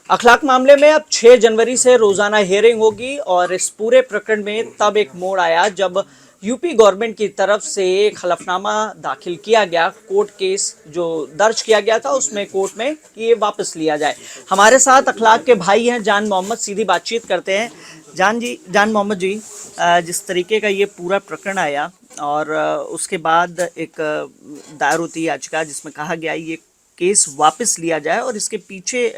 अखलाक मामले में अब 6 जनवरी से रोजाना हियरिंग होगी और इस पूरे प्रकरण में तब एक मोड़ आया जब यूपी गवर्नमेंट की तरफ से एक हलफनामा दाखिल किया गया। कोर्ट केस जो दर्ज किया गया था उसमें कोर्ट में कि ये वापस लिया जाए। हमारे साथ अखलाक के भाई हैं जान मोहम्मद, सीधी बातचीत करते हैं। जान मोहम्मद जी, जिस तरीके का ये पूरा प्रकरण आया और उसके बाद एक दायर होती याचिका जिसमें कहा गया ये केस वापस लिया जाए और इसके पीछे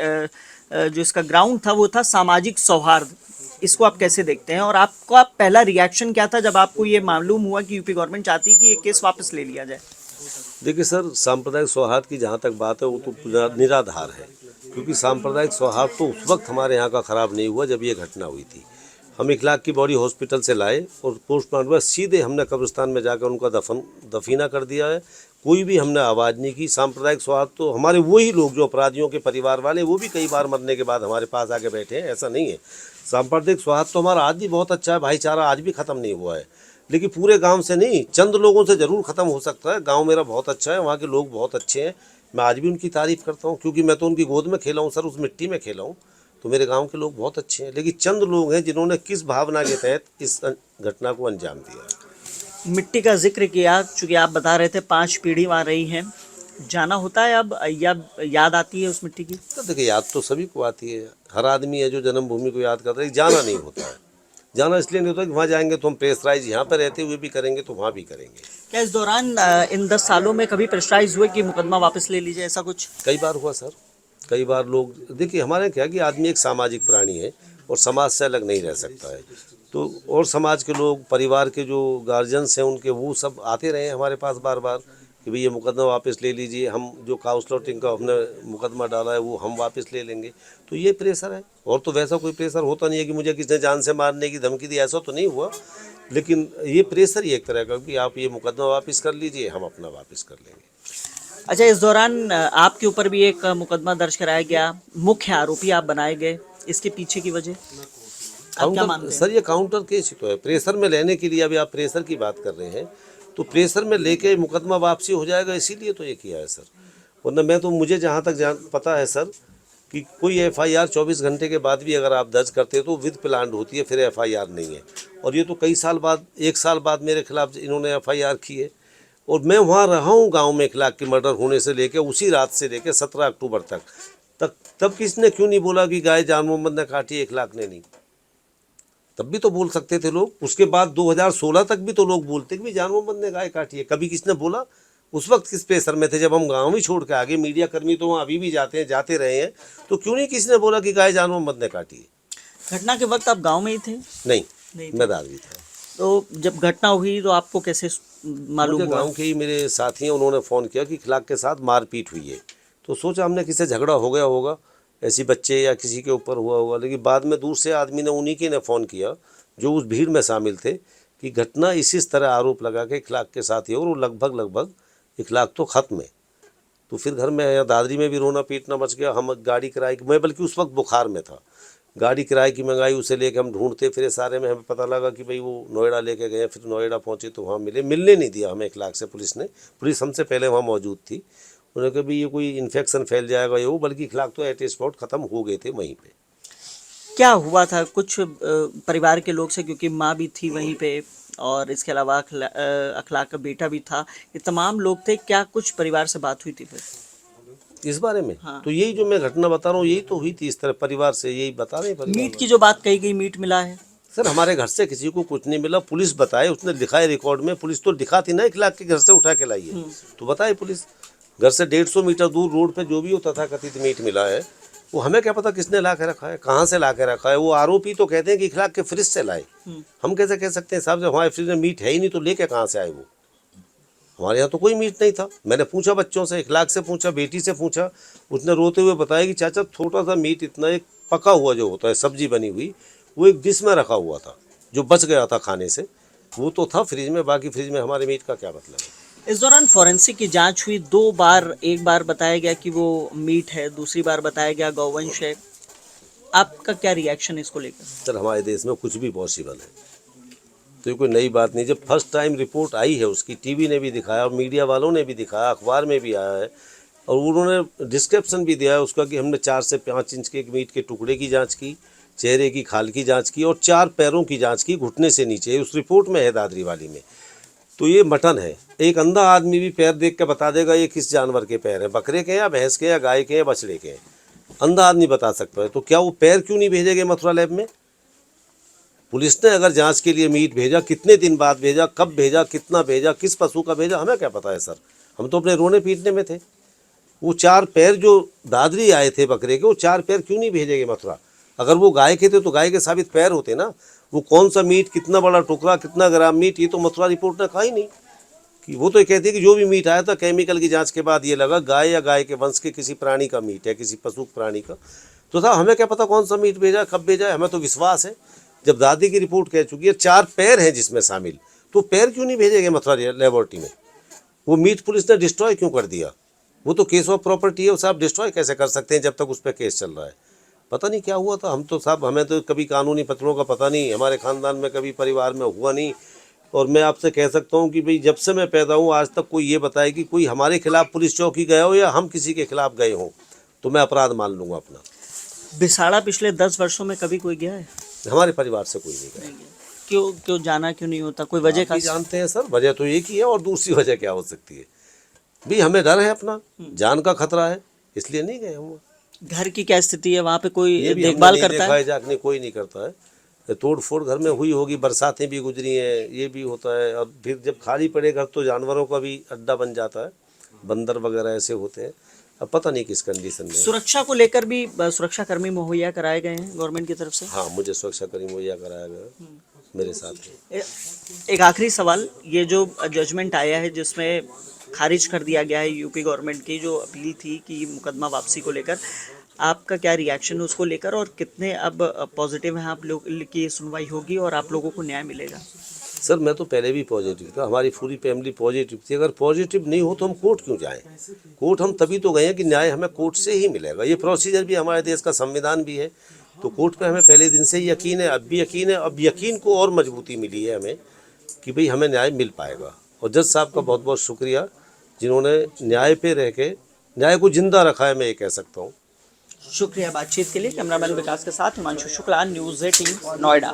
जो इसका ग्राउंड था वो था सामाजिक सौहार्द। इसको आप कैसे देखते हैं और आपका पहला रिएक्शन क्या था जब आपको ये मालूम हुआ कि यूपी गवर्नमेंट चाहती है कि ये केस वापस ले लिया जाए? देखिए सर, सांप्रदायिक सौहार्द की जहाँ तक बात है वो तो निराधार है, क्योंकि सांप्रदायिक सौहार्द तो उस वक्त हमारे यहाँ का ख़राब नहीं हुआ जब ये घटना हुई थी। हम इखलाक की बॉडी हॉस्पिटल से लाए और पोस्टमार्टम में सीधे हमने कब्रिस्तान में जाकर उनका दफीना कर दिया है। कोई भी हमने आवाज़ नहीं की। सांप्रदायिक सौहार्द तो हमारे वही लोग जो अपराधियों के परिवार वाले, वो भी कई बार मरने के बाद हमारे पास आके बैठे हैं, ऐसा नहीं है। सांप्रदायिक सौहार्द तो हमारा आज भी बहुत अच्छा है, भाईचारा आज भी ख़त्म नहीं हुआ है, लेकिन पूरे गांव से नहीं, चंद लोगों से ज़रूर ख़त्म हो सकता है। गांव मेरा बहुत अच्छा है, वहाँ के लोग बहुत अच्छे हैं, मैं आज भी उनकी तारीफ़ करता हूँ, क्योंकि मैं तो उनकी गोद में खेला हूँ सर, उस मिट्टी में खेला हूँ। तो मेरे गांव के लोग बहुत अच्छे हैं, लेकिन चंद लोग हैं जिन्होंने किस भावना के तहत इस घटना को अंजाम दिया है। मिट्टी का जिक्र किया, चूंकि आप बता रहे थे 5 पीढ़ी वहाँ रही हैं, जाना होता है अब या याद आती है उस मिट्टी की? तो देखिए, याद तो सभी को आती है, हर आदमी है जो जन्मभूमि को याद करता है। जाना नहीं होता है, जाना इसलिए नहीं होता कि वहाँ जाएंगे तो हम प्रेशराइज यहाँ पर रहते हुए भी करेंगे तो वहाँ भी करेंगे। क्या इस दौरान इन 10 सालों में कभी प्रेशराइज हुए कि मुकदमा वापस ले लीजिए, ऐसा कुछ? कई बार हुआ सर, कई बार लोग, देखिए हमारे क्या कि आदमी एक सामाजिक प्राणी है और समाज से अलग नहीं रह सकता है। तो और समाज के लोग, परिवार के जो गार्जियंस हैं उनके, वो सब आते रहे हमारे पास बार बार कि भाई ये मुकदमा वापस ले लीजिए, हम जो काउंसलर का हमने मुकदमा डाला है वो हम वापस ले लेंगे। तो ये प्रेशर है, और तो वैसा कोई प्रेशर होता नहीं है कि मुझे किसने जान से मारने की धमकी दी, ऐसा तो नहीं हुआ। लेकिन ये प्रेशर ही एक तरह का कि आप ये मुकदमा वापस कर लीजिए, हम अपना वापस कर लेंगे। अच्छा, इस दौरान आपके ऊपर भी एक मुकदमा दर्ज कराया गया, मुख्य आरोपी आप बनाए गए, इसके पीछे की वजह आप क्या मानते काउंटर हैं? सर, ये काउंटर केस ही तो है। प्रेशर में लेने के लिए, अभी आप प्रेशर की बात कर रहे हैं, तो प्रेशर में लेके मुकदमा वापसी हो जाएगा, इसीलिए तो ये किया है सर। वरना मैं तो, मुझे जहाँ तक पता है सर कि कोई एफआईआर 24 घंटे के बाद भी अगर आप दर्ज करते हो तो विद प्लान्ड होती है, फिर एफआईआर नहीं है। और ये तो कई साल बाद, 1 साल बाद मेरे खिलाफ इन्होंने एफआईआर की है, और मैं वहाँ रहा हूँ गाँव में इखलाक की मर्डर होने से लेकर उसी रात से लेकर 17 अक्टूबर तक तब किसने क्यों नहीं बोला कि गाय जान मोहम्मद ने काटी है, इखलाक ने नहीं? तब भी तो बोल सकते थे लोग। उसके बाद 2016 तक भी तो लोग बोलते कि जान मोहम्मद ने गाय काटी है, कभी किसने बोला? उस वक्त किस प्रेशर में थे? जब हम गांव ही छोड़ के आगे, मीडिया कर्मी तो वहाँ अभी भी जाते हैं, जाते रहे हैं, तो क्यों नहीं किसी ने बोला कि गाय जान मोहम्मद ने काटी है? घटना के वक्त आप गांव में ही थे? नहीं, मैं दादरी था। तो जब घटना हुई तो आपको कैसे मालूम मुझे हुआ? गाँव के ही मेरे साथी हैं, उन्होंने फ़ोन किया कि इखलाक के साथ मारपीट हुई है। तो सोचा हमने किसी से झगड़ा हो गया होगा, ऐसी बच्चे या किसी के ऊपर हुआ होगा। लेकिन बाद में दूर से आदमी ने, उन्हीं के ने फ़ोन किया जो उस भीड़ में शामिल थे, कि घटना इसी तरह आरोप लगा के इखलाक के साथ ही, और वो लगभग इखलाक तो ख़त्म है। तो फिर घर में या दादरी में भी रोना पीटना मच गया। हम गाड़ी किराए की, मैं बल्कि उस वक्त बुखार में था, गाड़ी किराए की मंगाई, उसे लेके हम ढूंढते फिरे सारे में, हमें पता लगा कि भाई वो नोएडा लेके गए। फिर नोएडा पहुंचे तो वहाँ मिलने नहीं दिया हमें इखलाक से पुलिस ने। पुलिस हमसे पहले वहाँ मौजूद थी। उन्होंने कहा भाई ये कोई इन्फेक्शन फैल जाएगा ये वो, बल्कि इखलाक तो एट स्पॉट ख़त्म हो गए थे वहीं पर। क्या हुआ था कुछ परिवार के लोग से, क्योंकि माँ भी थी वहीं पे और इसके अलावा अखलाक का बेटा भी था, ये तमाम लोग थे, क्या कुछ परिवार से बात हुई थी फिर इस बारे में? हाँ। तो यही जो मैं घटना बता रहा हूँ, यही तो हुई थी इस तरह, परिवार से यही बता रहे हैं परिवार मीट वाले। की जो बात कही गई, मीट मिला है? सर हमारे घर से किसी को कुछ नहीं मिला, पुलिस बताए, उसने दिखाए रिकॉर्ड में, पुलिस तो दिखाती ना इखलाक के घर से उठा के लाई है, तो बताए पुलिस। घर से 150 मीटर दूर रोड पे जो भी वो तथाकथित मीट मिला है, वो हमें क्या पता किसने ला के रखा है, कहाँ से ला के रखा है। वो आरोपी तो कहते हैं कि इखलाक के फ्रिज से लाए, हम कैसे कह सकते हैं साहब, जब हमारे फ्रिज में मीट है ही नहीं तो लेके कहाँ से आए वो? हमारे यहाँ तो कोई मीट नहीं था। मैंने पूछा बच्चों से, इखलाक से पूछा, बेटी से पूछा, उसने रोते हुए बताया कि चाचा छोटा सा मीट, इतना एक पका हुआ जो होता है सब्जी बनी हुई, वो एक डिश में रखा हुआ था जो बच गया था खाने से, वो तो था फ्रिज में, बाकी फ्रिज में हमारे मीट का क्या मतलब है। इस दौरान फॉरेंसिक की जांच हुई 2 बार, एक बार बताया गया कि वो मीट है, दूसरी बार बताया गया गौवंश है, आपका क्या रिएक्शन इसको लेकर? सर हमारे देश में कुछ भी पॉसिबल है, तो ये कोई नई बात नहीं। जब फर्स्ट टाइम रिपोर्ट आई है उसकी, टीवी ने भी दिखाया और मीडिया वालों ने भी दिखाया, अखबार में भी आया है, और उन्होंने डिस्क्रिप्शन भी दिया है उसका कि हमने 4 से 5 इंच के मीट के टुकड़े की जांच की, चेहरे की खाल की जांच की और 4 पैरों की जांच की घुटने से नीचे, उस रिपोर्ट में है दादरी वाली में। तो ये मटन है। एक अंधा आदमी भी पैर देख के बता देगा ये किस जानवर के पैर हैं, बकरे के या भैंस के या गाय के या बछड़े के हैं, अंधा आदमी बता सकता है। तो क्या वो पैर क्यों नहीं भेजे गए मथुरा लैब में? पुलिस ने अगर जांच के लिए मीट भेजा, कितने दिन बाद भेजा, कब भेजा, कितना भेजा, किस पशु का भेजा, हमें क्या पता है सर। हम तो अपने रोने पीटने में थे। वो 4 पैर जो दादरी आए थे बकरे के, वो 4 पैर क्यों नहीं भेजे गए मथुरा? अगर वो गाय के थे तो गाय के साबित पैर होते ना। वो कौन सा मीट, कितना बड़ा टुकड़ा, कितना ग्राम मीट, ये तो मथुरा रिपोर्ट ने कहा ही नहीं। कि वो तो ये कहती है कि जो भी मीट आया था केमिकल की जांच के बाद ये लगा गाय या गाय के वंश के किसी प्राणी का मीट है, किसी पशु प्राणी का। तो साहब हमें क्या पता कौन सा मीट भेजा, कब भेजा है? हमें तो विश्वास है जब दादी की रिपोर्ट कह चुकी है 4 पैर हैं जिसमें शामिल, तो पैर क्यों नहीं भेजे गए मथुरा लेबोरेटरी में? वो मीट पुलिस ने डिस्ट्रॉय क्यों कर दिया? वो तो केस ऑफ प्रॉपर्टी है, वो साहब डिस्ट्रॉय कैसे कर सकते हैं जब तक उस पर केस चल रहा है? पता नहीं क्या हुआ था। हम तो साहब, हमें तो कभी कानूनी पत्रों का पता नहीं, हमारे ख़ानदान में कभी परिवार में हुआ नहीं। और मैं आपसे कह सकता हूँ कि भाई जब से मैं पैदा हूँ आज तक कोई ये बताए कि कोई हमारे खिलाफ पुलिस चौकी गया हो या हम किसी के खिलाफ गए हों तो मैं अपराध मान लूँगा अपना। बिसाड़ा पिछले 10 वर्षों में कभी कोई गया है? हमारे परिवार से कोई नहीं गया। क्यों जाना क्यों नहीं होता? कोई वजह आप का? भी जानते हैं सर, वजह तो एक ही है और दूसरी वजह क्या हो सकती है? भी हमें डर है, अपना जान का खतरा है, इसलिए नहीं गए हम। घर की क्या स्थिति है वहाँ पे? कोई ये भी देखभाल हमने नहीं करता देखा है? है जाके, कोई नहीं करता है। तोड़ फोड़ घर में हुई होगी, बरसातें भी गुजरी हैं, ये भी होता है। और फिर जब खाली पड़े घर तो जानवरों का भी अड्डा बन जाता है, बंदर वगैरह ऐसे होते हैं। अब पता नहीं किस कंडीशन में। सुरक्षा को लेकर भी सुरक्षा कर्मी मुहैया कराए गए हैं गवर्नमेंट की तरफ से? हाँ, मुझे सुरक्षा कर्मी मुहैया कराया गया मेरे साथ। एक आखिरी सवाल, ये जो जजमेंट आया है जिसमें खारिज कर दिया गया है यूपी गवर्नमेंट की जो अपील थी कि मुकदमा वापसी को लेकर, आपका क्या रिएक्शन उसको लेकर और कितने अब पॉजिटिव हैं आप लोग की सुनवाई होगी और आप लोगों को न्याय मिलेगा? सर मैं तो पहले भी पॉजिटिव था, हमारी पूरी फैमिली पॉजिटिव थी। अगर पॉजिटिव नहीं हो तो हम कोर्ट क्यों जाएं? कोर्ट हम तभी तो गए हैं कि न्याय हमें कोर्ट से ही मिलेगा। ये प्रोसीजर भी हमारे देश का संविधान भी है। तो कोर्ट पे हमें पहले दिन से ही यकीन है, अब भी यकीन है। अब यकीन को और मजबूती मिली है हमें कि भाई हमें न्याय मिल पाएगा। और जज साहब का बहुत बहुत शुक्रिया जिन्होंने न्याय पे रह के न्याय को जिंदा रखा है, मैं ये कह सकता हूँ। शुक्रिया बातचीत के लिए। कैमरामैन विकास के साथ हिमांशु शुक्ला, न्यूज़ 18 नोएडा।